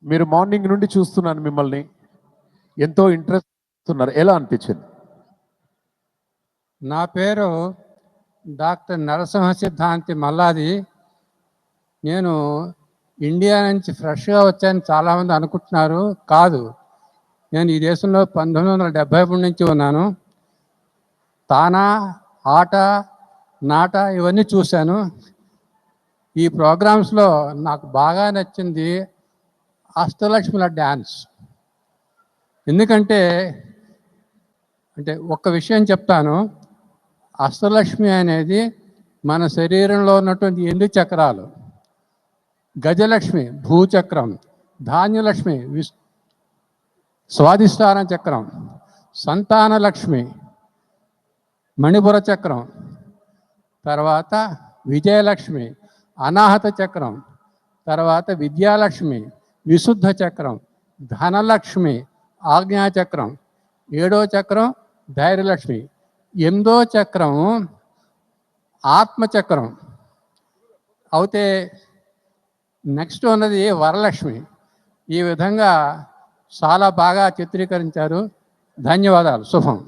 మీరు మార్నింగ్ నుండి చూస్తున్నాను మిమ్మల్ని, ఎంతో ఇంట్రెస్ట్ ఉన్నారు. ఎలా అనిపించింది? నా పేరు డాక్టర్ నరసింహ సిద్ధాంతి మల్లాది. నేను ఇండియా నుంచి ఫ్రెష్గా వచ్చాను చాలామంది అనుకుంటున్నారు. కాదు, నేను ఈ దేశంలో 1973 నుంచి ఉన్నాను. తానా, ఆట, నాట ఇవన్నీ చూశాను. ఈ ప్రోగ్రామ్స్లో నాకు బాగా నచ్చింది అష్టలక్ష్మిల డ్యాన్స్. ఎందుకంటే ఒక్క విషయం చెప్తాను. అష్టలక్ష్మి అనేది మన శరీరంలో ఉన్నటువంటి 8 చక్రాలు. గజలక్ష్మి భూచక్రం, ధాన్యలక్ష్మి స్వాధిష్టాన చక్రం, సంతానలక్ష్మి మణిపుర చక్రం, తర్వాత విజయలక్ష్మి అనాహత చక్రం, తర్వాత విద్యాలక్ష్మి విశుద్ధ చక్రం, ధనలక్ష్మి ఆజ్ఞాచక్రం, 7వ చక్రం ధైర్యలక్ష్మి, 8వ చక్రం ఆత్మచక్రం. అయితే నెక్స్ట్ ఉన్నది వరలక్ష్మి. ఈ విధంగా చాలా బాగా చిత్రీకరించారు. ధన్యవాదాలు. శుభం.